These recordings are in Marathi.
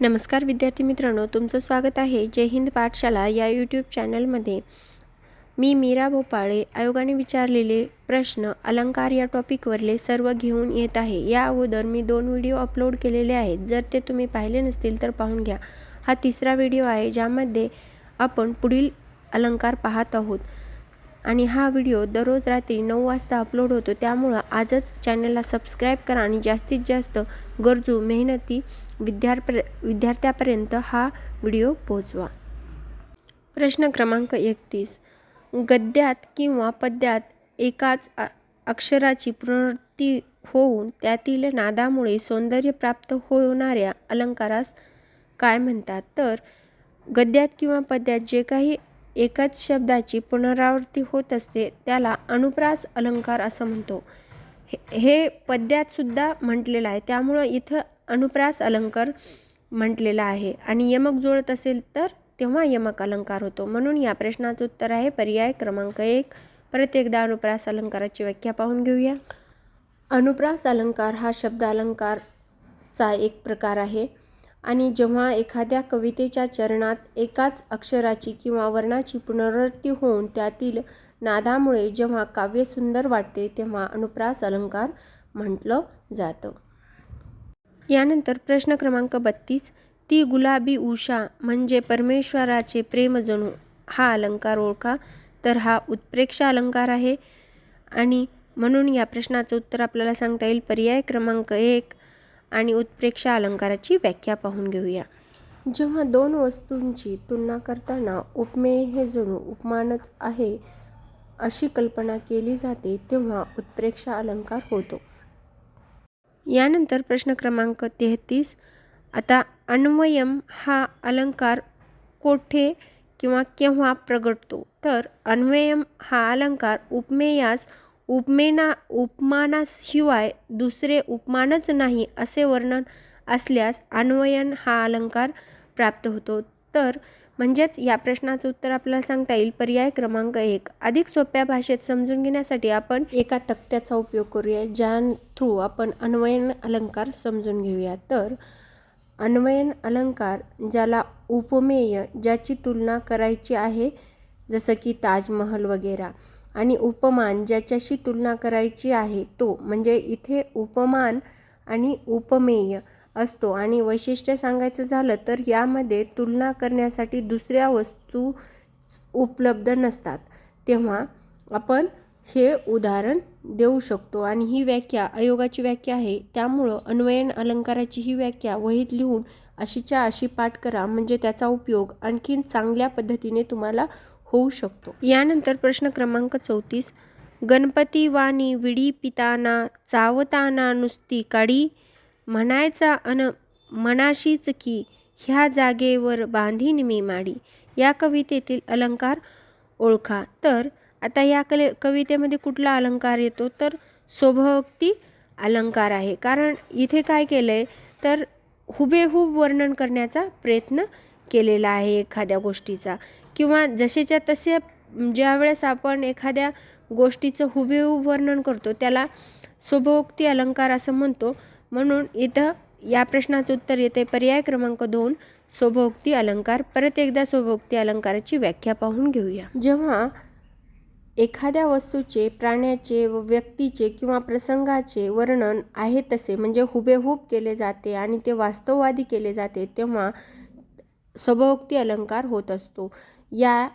नमस्कार विद्यार्थी मित्रांनो, तुमचं स्वागत आहे जय हिंद पाठशाला या यूट्यूब चॅनलमध्ये. मी मीरा भोपाळे आयोगाने विचारलेले प्रश्न अलंकार या टॉपिकवरले सर्व घेऊन येत आहे. या अगोदर मी 2 व्हिडिओ अपलोड केलेले आहेत. जर ते तुम्ही पाहिले नसतील तर पाहून घ्या. हा तिसरा व्हिडिओ आहे ज्यामध्ये आपण पुढील अलंकार पाहत आहोत आणि हा व्हिडिओ दररोज रात्री 9 वाजता अपलोड होतो. त्यामुळं आजच चॅनलला सबस्क्राईब करा आणि जास्तीत जास्त गरजू मेहनती विद्यार्थ्यापर्यंत हा व्हिडिओ पोहोचवा. प्रश्न क्रमांक 31. गद्यात किंवा पद्यात एकाच अक्षराची पुनरावृत्ती होऊन त्यातील नादामुळे सौंदर्य प्राप्त होणाऱ्या अलंकारास काय म्हणतात? तर गद्यात किंवा पद्यात जे काही एकाच शब्दाची पुनरावृत्ती होत असते त्याला अनुप्रास अलंकार असं म्हणतो. हे पद्यात सुद्धा म्हटलेलं आहे, त्यामुळं इथं अनुप्रास अलंकार म्हटलेला आहे. आणि यमक जुळत असेल तर तेव्हा यमक अलंकार होतो. म्हणून या प्रश्नाचं उत्तर आहे पर्याय क्रमांक 1. परत एकदा अनुप्रास अलंकाराची व्याख्या पाहून घेऊया. अनुप्रास अलंकार हा शब्द अलंकारचा एक प्रकार आहे आणि जेव्हा एखाद्या कवितेच्या चरणात एकाच अक्षराची किंवा वर्णाची पुनरावृत्ती होऊन त्यातील नादामुळे जेव्हा काव्य सुंदर वाटते तेव्हा अनुप्रास अलंकार म्हटलं जातं. यानंतर प्रश्न क्रमांक 32. ती गुलाबी उषा म्हणजे परमेश्वराचे प्रेम जणू हा अलंकार ओळखा. तर हा उत्प्रेक्षा अलंकार आहे आणि म्हणून या प्रश्नाचं उत्तर आपल्याला सांगता येईल पर्याय क्रमांक 1. आणि उत्प्रेक्षा अलंकाराची व्याख्या पाहून घेऊया. जेव्हा 2 वस्तूंची तुलना करताना उपमेय हे जणू उपमानच आहे अशी कल्पना केली जाते तेव्हा उत्प्रेक्षा अलंकार होतो. यानंतर प्रश्न क्रमांक 33. आता अन्वयम हा अलंकार कोठे किंवा केव्हा प्रगटतो? तर अन्वयम हा अलंकार उपमेयास उपमानाशिवाय दुसरे उपमानच नाही असे वर्णन असल्यास अन्वयन हा अलंकार प्राप्त होतो. तर म्हणजेच या प्रश्नाचं उत्तर आपल्याला सांगता येईल पर्याय क्रमांक 1. अधिक सोप्या भाषेत समजून घेण्यासाठी आपण एका तक्त्याचा उपयोग करूया ज्या थ्रू आपण अन्वयन अलंकार समजून घेऊया. तर अन्वयन अलंकार ज्याला उपमेय ज्याची तुलना करायची आहे जसं की ताजमहल वगैरे आणि उपमान ज्याच्याशी तुलना करायची आहे तो म्हणजे इथे उपमान आणि उपमेय असतो. आणि वैशिष्ट्य सांगायचं झालं तर यामध्ये तुलना करण्यासाठी दुसऱ्या वस्तू उपलब्ध नसतात तेव्हा आपण हे उदाहरण देऊ शकतो. आणि ही व्याख्या आयोगाची व्याख्या आहे त्यामुळं अन्वयन अलंकाराची ही व्याख्या वहीत लिहून अशीच्या अशी पाठ करा म्हणजे त्याचा उपयोग आणखीन चांगल्या पद्धतीने तुम्हाला होऊ शकतो. यानंतर प्रश्न क्रमांक 34. गणपती वाणी विडी पिताना चावताना नुसती काडी म्हणायचा मनाशीच की ह्या जागेवर बांधीन मी माडी. या कवितेतील अलंकार ओळखा. तर आता या कवितेमध्ये कुठला अलंकार येतो? तर स्वभोक्ती अलंकार आहे. कारण इथे काय केलंय तर हुबेहूब वर्णन करण्याचा प्रयत्न केलेला आहे एखाद्या गोष्टीचा किंवा जसेच्या तसे ज्यावेळेस आपण एखाद्या गोष्टीचं हुबेहूब वर्णन करतो त्याला स्वभोक्ती अलंकार असं म्हणतो. म्हणून इथं या प्रश्नाचं उत्तर येते पर्याय क्रमांक 2. स्वभोक्ती अलंकार. परत एकदा स्वभोक्ती अलंकाराची व्याख्या पाहून घेऊया. जेव्हा एखाद्या वस्तूचे, प्राण्याचे व व्यक्तीचे किंवा प्रसंगाचे वर्णन आहे तसे म्हणजे हुबेहूब केले जाते आणि ते वास्तववादी केले जाते तेव्हा स्वभोक्ती अलंकार होत असतो. या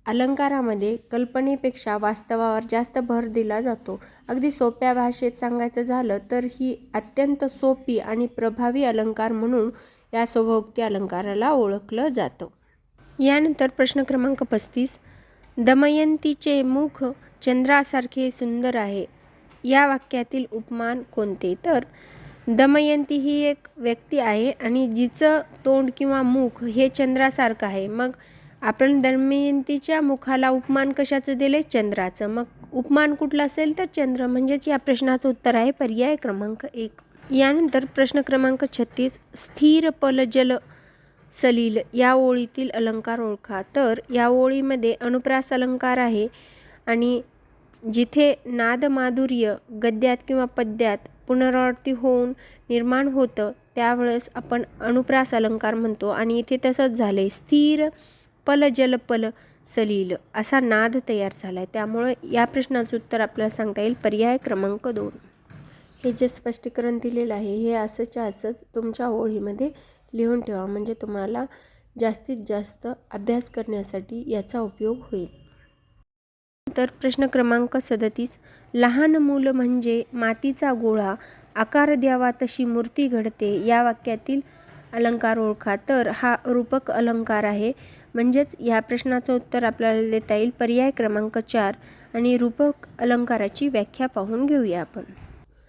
अलंकारामध्ये कल्पनेपेक्षा वास्तवावर जास्त भर दिला जातो. अगदी सोप्या भाषेत सांगायचं झालं तर ही अत्यंत सोपी आणि प्रभावी अलंकार म्हणून या स्वभोक्ती अलंकाराला ओळखलं जातं. यानंतर प्रश्न क्रमांक 35. दमयंतीचे मुख चंद्रासारखे सुंदर आहे. या वाक्यातील उपमान कोणते? तर दमयंती ही एक व्यक्ती आहे आणि जिचं तोंड किंवा मुख हे चंद्रासारखं आहे. मग आपण दमयंतीच्या मुखाला उपमान कशाचं दिले? चंद्राचं. मग उपमान कुठलं असेल तर चंद्र. म्हणजेच या प्रश्नाचं उत्तर आहे पर्याय क्रमांक 1. यानंतर प्रश्न क्रमांक 36. स्थिर पल जल सलील या ओळीतील अलंकार ओळखा. तर या ओळीमध्ये अनुप्रास अलंकार आहे आणि जिथे नाद माधुर्य गद्यात किंवा पद्यात पुनरावृत्ती होऊन निर्माण होतं त्यावेळेस आपण अनुप्रास अलंकार म्हणतो आणि इथे तसंच झालंय. स्थिर पल जल पल सलील असा नाद तयार झालाय. त्यामुळे या प्रश्नाचं उत्तर आपल्याला सांगता येईल पर्याय क्रमांक 2. हे जे स्पष्टीकरण दिलेलं आहे हे असंच्या असंच तुमच्या ओळीमध्ये लिहून ठेवा, म्हणजे तुम्हाला जास्तीत जास्त अभ्यास करण्यासाठी याचा उपयोग होईल. तर प्रश्न क्रमांक 37. लहान मूल म्हणजे मातीचा गोळा, आकार द्यावा तशी मूर्ती घडते. या वाक्यातील अलंकार ओळखा. तर हा रूपक अलंकार आहे, म्हणजेच या प्रश्नाचं उत्तर आपल्याला देता येईल पर्याय क्रमांक 4. आणि रूपक अलंकाराची व्याख्या पाहून घेऊया आपण.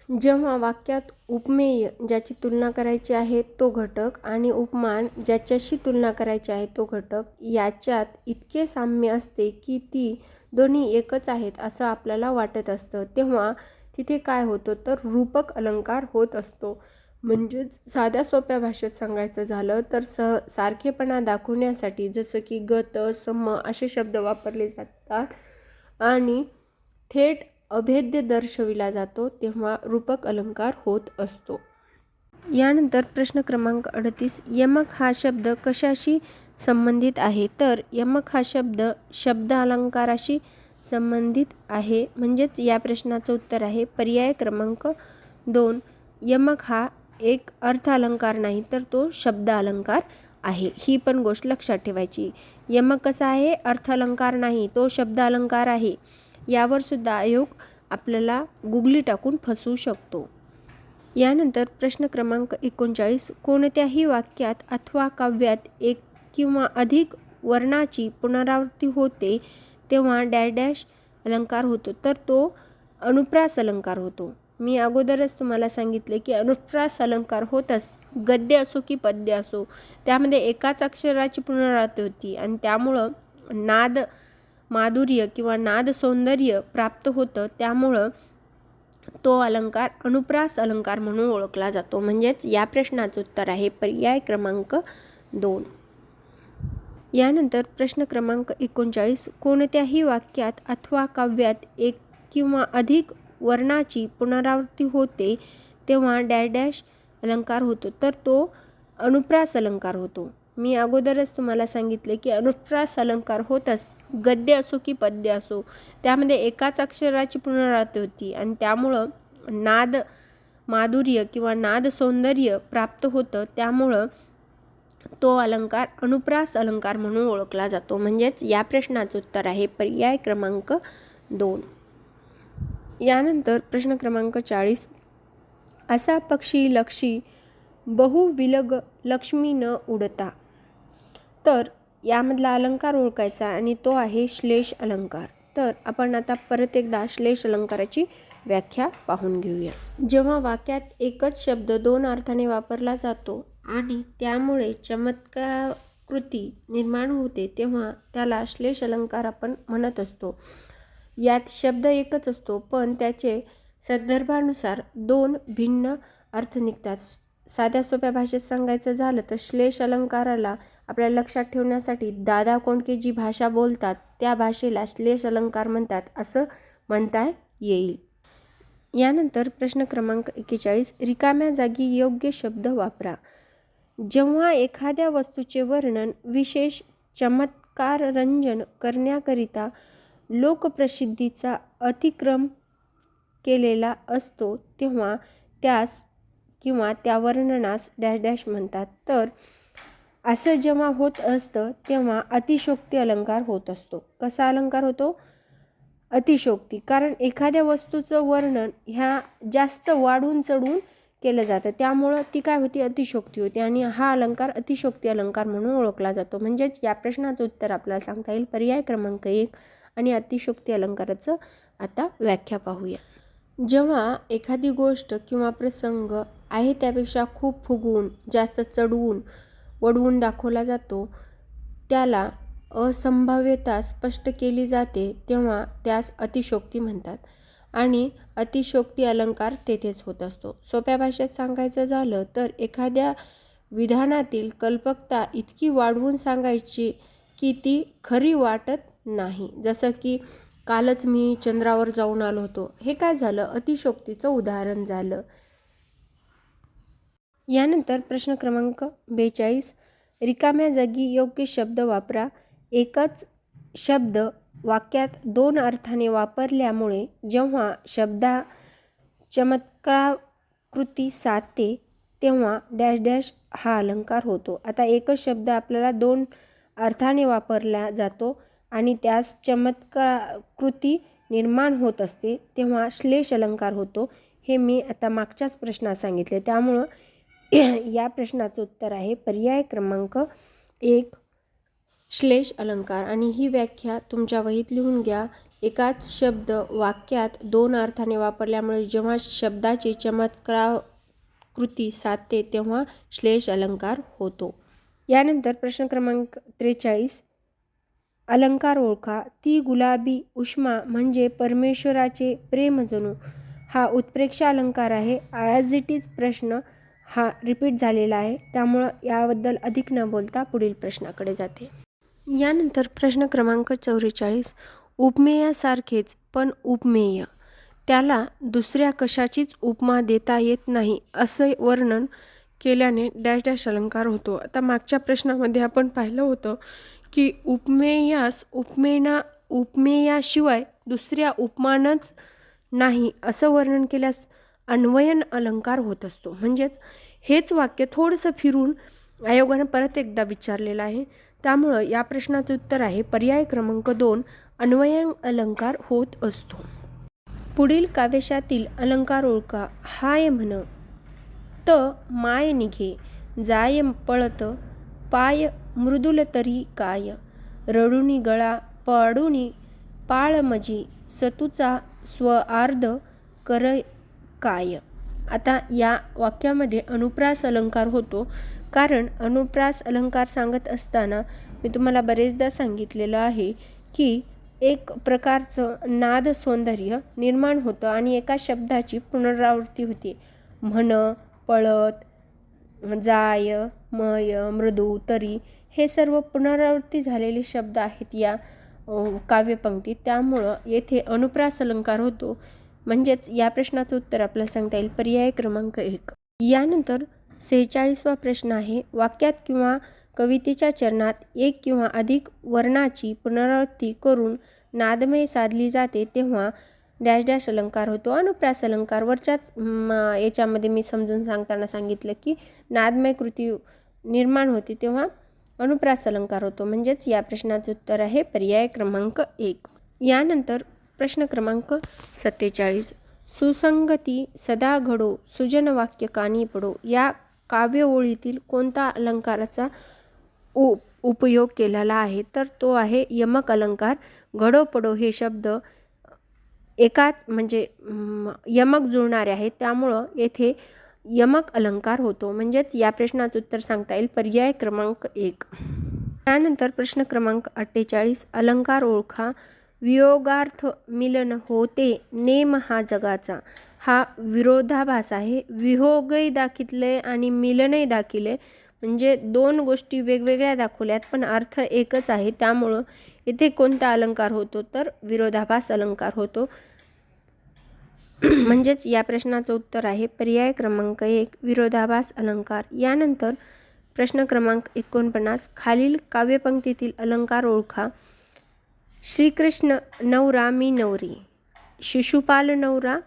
जेव्हा वाक्यात उपमेय ज्याची तुलना करायची आहे तो घटक आणि उपमान ज्याच्याशी तुलना करायची आहे तो घटक याच्यात इतके साम्य असते की ती दोन्ही एकच आहेत असं आपल्याला वाटत असतं, तेव्हा तिथे काय होतं तर रूपक अलंकार होत असतो. म्हणजेच साध्या सोप्या भाषेत सांगायचं झालं तर सारखेपणा दाखवण्यासाठी जसं की गत सम असे शब्द वापरले जातात आणि थेट अभेद्य दर्शविला जातो, तेव्हा रूपक अलंकार होत असतो. यानंतर प्रश्न क्रमांक 38. यमक हा शब्द कशाशी संबंधित आहे. तर यमक हा शब्द शब्द अलंकाराशी संबंधित आहे, म्हणजेच या प्रश्नाचं उत्तर आहे पर्याय क्रमांक 2. यमक हा एक अर्थ अलंकार नाही तर तो शब्द अलंकार आहे. ही पण गोष्ट लक्षात ठेवायची. यमक कसा आहे, अर्थ अलंकार नाही, तो शब्द अलंकार आहे. यावर सुद्धा आयोग आपल्याला गुगली टाकून फसवू शकतो. यानंतर प्रश्न क्रमांक 39. कोणत्याही वाक्यात अथवा काव्यात एक किंवा अधिक वर्णाची पुनरावृत्ती होते तेव्हा डॅश डॅश अलंकार होतो. तर तो अनुप्रास अलंकार होतो. मी अगोदरच तुम्हाला सांगितले की अनुप्रास अलंकार होतच गद्य असो की पद्य असो, त्यामध्ये एकाच अक्षराची पुनरावृत्ती होती आणि त्यामुळं नाद माधुर्य किंवा नाद सौंदर्य प्राप्त होतं, त्यामुळं तो अलंकार अनुप्रास अलंकार म्हणून ओळखला जातो. म्हणजेच या प्रश्नाचं उत्तर आहे पर्याय क्रमांक 2. यानंतर प्रश्न क्रमांक 39. कोणत्याही वाक्यात अथवा काव्यात एक किंवा अधिक वर्णाची पुनरावृत्ती होते तेव्हा डॅश डॅश अलंकार होतो. तर तो अनुप्रास अलंकार होतो. मी अगोदरच तुम्हाला सांगितले की अनुप्रास अलंकार होतच गद्य असो की पद्य असो, त्यामध्ये एकाच अक्षराची पुनरावृत्ती होती आणि त्यामुळं नाद माधुर्य किंवा नाद सौंदर्य प्राप्त होतं, त्यामुळं तो अलंकार अनुप्रास अलंकार म्हणून ओळखला जातो. म्हणजेच या प्रश्नाचं उत्तर आहे पर्याय क्रमांक 2. यानंतर प्रश्न क्रमांक 40. असा पक्षी लक्षी बहुविलग लक्ष्मी न उडता. तर यामधला अलंकार ओळखायचा आणि तो आहे श्लेष अलंकार. तर आपण आता परत एकदा श्लेष अलंकाराची व्याख्या पाहून घेऊया. जेव्हा वाक्यात एकच शब्द दोन अर्थाने वापरला जातो आणि त्यामुळे चमत्काराकृती निर्माण होते तेव्हा त्याला श्लेष अलंकार आपण म्हणत असतो. यात शब्द एकच असतो पण त्याचे संदर्भानुसार दोन भिन्न अर्थ निघतात. साध्या सोप्या भाषेत सांगायचं झालं तर श्लेष अलंकाराला आपल्याला लक्षात ठेवण्यासाठी दादा कोंडके जी भाषा बोलतात त्या भाषेला श्लेष अलंकार म्हणतात असं म्हणता येईल. यानंतर प्रश्न क्रमांक 41. रिकाम्या जागी योग्य शब्द वापरा. जेव्हा एखाद्या वस्तूचे वर्णन विशेष चमत्काररंजन करण्याकरिता लोकप्रसिद्धीचा अतिक्रम केलेला असतो तेव्हा त्यास किंवा त्या वर्णनास डॅश डॅश म्हणतात. तर असं जेव्हा होत असतं तेव्हा अतिशयोक्ती अलंकार होत असतो. कसा अलंकार होतो? अतिशयोक्ती. कारण एखाद्या वस्तूचं वर्णन ह्या जास्त वाढून चढून केलं जातं, त्यामुळं ती काय होती? अतिशयोक्ती होती आणि हा अलंकार अतिशयोक्ती अलंकार म्हणून ओळखला जातो. म्हणजेच या प्रश्नाचं उत्तर आपल्याला सांगता येईल पर्याय क्रमांक 1. आणि अतिशयोक्ती अलंकाराचं आता व्याख्या पाहूया. जेव्हा एखादी गोष्ट किंवा प्रसंग आहे त्यापेक्षा खूप फुगवून जास्त चढवून वडवून दाखवला जातो, त्याला असंभाव्यता स्पष्ट केली जाते तेव्हा त्यास अतिशयोक्ती म्हणतात आणि अतिशयोक्ती अलंकार तेथेच होत असतो. सोप्या भाषेत सांगायचं झालं तर एखाद्या विधानातील कल्पकता इतकी वाढवून सांगायची की ती खरी वाटत नाही. जसं की कालच मी चंद्रावर जाऊन आलो होतो, हे काय झालं? अतिशयोक्तीचं उदाहरण झालं. यानंतर प्रश्न क्रमांक 42, रिकाम्या जागी योग्य शब्द वापरा. एकच शब्द वाक्यात दोन अर्थाने वापरल्यामुळे जेव्हा शब्दा चमत्काराकृती साधते तेव्हा डॅश डॅश हा अलंकार होतो. आता एकच शब्द आपल्याला दोन अर्थाने वापरला जातो आणि त्यास चमत्काराकृती निर्माण होत असते तेव्हा श्लेष अलंकार होतो. हे मी आता मागच्याच प्रश्नात सांगितले. त्यामुळं या प्रश्नाचं उत्तर आहे पर्याय क्रमांक 1, श्लेष अलंकार. आणि ही व्याख्या तुमच्या वहीत लिहून घ्या. एकाच शब्द वाक्यात दोन अर्थाने वापरल्यामुळे जेव्हा शब्दाची चमत्काराकृती साधते तेव्हा श्लेष अलंकार होतो. यानंतर प्रश्न क्रमांक 43, अलंकार ओळखा. ती गुलाबी उष्मा म्हणजे परमेश्वराचे प्रेम जणू हा उत्प्रेक्षा अलंकार आहे. ॲज इट इज प्रश्न हा रिपीट झालेला आहे, त्यामुळं याबद्दल अधिक न बोलता पुढील प्रश्नाकडे जाते. यानंतर प्रश्न क्रमांक 44, उपमेयासारखेच पण उपमेय, त्याला दुसऱ्या कशाचीच उपमा देता येत नाही असे वर्णन केल्याने डॅश डॅश अलंकार होतो. आता मागच्या प्रश्नामध्ये आपण पाहिलं होतं की उपमेयास उपमेयाशिवाय दुसऱ्या उपमानच नाही असं वर्णन केल्यास अन्वयन अलंकार होत असतो. म्हणजेच हेच वाक्य थोडंसं फिरून आयोगानं परत एकदा विचारलेलं आहे. त्यामुळं या प्रश्नाचं उत्तर आहे पर्याय क्रमांक 2, अन्वयन अलंकार होत असतो. पुढील काव्यशातील अलंकार ओळखा. हाय म्हण त माय निघे, जाय पळत पाय मृदुल तरी काय, रडुनी गळा पाडुनी पाळमजी, सतुचा स्वार्ध कर काय. आता या वाक्यामध्ये अनुप्रास अलंकार होतो. कारण अनुप्रास अलंकार सांगत असताना मी तुम्हाला बरेचदा सांगितलेलं आहे की एक प्रकारचं नाद सौंदर्य निर्माण होतं आणि एका शब्दाची पुनरावृत्ती होते. म्हण, पळत, जाय, मय, मृदू, तरी हे सर्व पुनरावृत्ती झालेले शब्द आहेत या काव्यपंक्तीत. त्यामुळं येथे अनुप्रास अलंकार होतो. म्हणजेच या प्रश्नाचं उत्तर आपल्याला सांगता येईल पर्याय क्रमांक 1. यानंतर 46वा प्रश्न आहे. वाक्यात किंवा कवितेच्या चरणात एक किंवा अधिक वर्णाची पुनरावृत्ती करून नादमय साधली जाते तेव्हा डॅश डॅश अलंकार होतो. अनुप्रास अलंकार वरच्याच याच्यामध्ये मी समजून सांगताना सांगितलं की नादमय कृती निर्माण होते तेव्हा अनुप्रास अलंकार होतो. म्हणजेच या प्रश्नाचं उत्तर आहे पर्याय क्रमांक 1. यानंतर प्रश्न क्रमांक 47, सुसंगती सदा घडो सुजन वाक्य कानी पडो, या काव्य ओळीतील कोणता अलंकाराचा उपयोग केलेला आहे तर तो आहे यमक अलंकार. घडो पडो हे शब्द एकाच म्हणजे यमक जुळणारे आहेत त्यामुळं येथे यमक अलंकार होतो. म्हणजेच या प्रश्नाचं उत्तर सांगता येईल पर्याय क्रमांक 1. त्यानंतर प्रश्न क्रमांक 48, अलंकार ओळखा. वियोगार्थ मिलन होते नेम हा जगाचा, हा विरोधाभास आहे. वियोगही दाखितले आणि मिलनही दाखिले म्हणजे दोन गोष्टी वेगवेगळ्या दाखवल्यात पण अर्थ एकच आहे. त्यामुळं इथे कोणता अलंकार होतो तर विरोधाभास अलंकार होतो. म्हणजेच या प्रश्नाचं उत्तर आहे पर्याय क्रमांक 1, विरोधाभास अलंकार. यानंतर प्रश्न क्रमांक 49, खालील काव्यपंक्तीतील अलंकार ओळखा. श्रीकृष्ण नवरा मी नवरी, शिशुपाल नवरा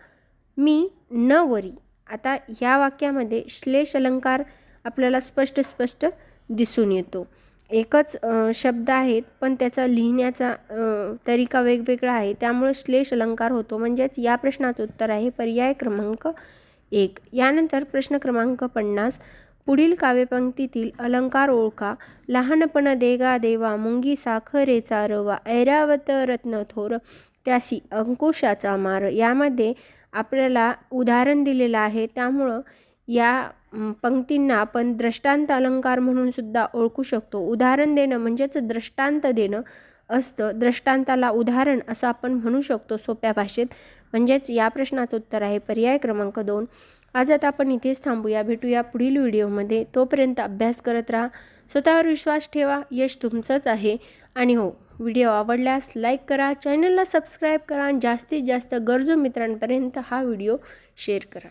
मी नवरी. आता ह्या वाक्यामध्ये श्लेष अलंकार आपल्याला स्पष्ट दिसून येतो. एकच शब्द आहेत पण त्याचा लिहिण्याचा तरीका वेगवेगळा आहे त्यामुळे श्लेष अलंकार होतो. म्हणजेच या प्रश्नाचं उत्तर आहे पर्याय क्रमांक 1. यानंतर प्रश्न क्रमांक 50, पुढील काव्यपंक्तीतील अलंकार ओळखा. लहानपण देगा देवा मुंगी साखरेचा रवा, ऐरावत रत्न थोर त्याशी अंकुशाचा मार. यामध्ये आपल्याला उदाहरण दिलेलं आहे त्यामुळं या पंक्तींना आपण दृष्टांत अलंकार म्हणून सुद्धा ओळखू शकतो. उदाहरण देणं म्हणजेच दृष्टांत देणं असतं. दृष्टांताला उदाहरण असं आपण म्हणू शकतो सोप्या भाषेत. म्हणजेच या प्रश्नाचं उत्तर आहे पर्याय क्रमांक 2. आज आता आपण इथेच थांबूया. भेटूया पुढील व्हिडिओमध्ये. तोपर्यंत अभ्यास करत राहा, स्वतःवर विश्वास ठेवा. यश तुमचंच आहे. आणि हो, व्हिडिओ आवडल्यास लाईक करा, चॅनलला सबस्क्राईब करा आणि जास्तीत जास्त गरजू मित्रांपर्यंत हा व्हिडिओ शेअर करा.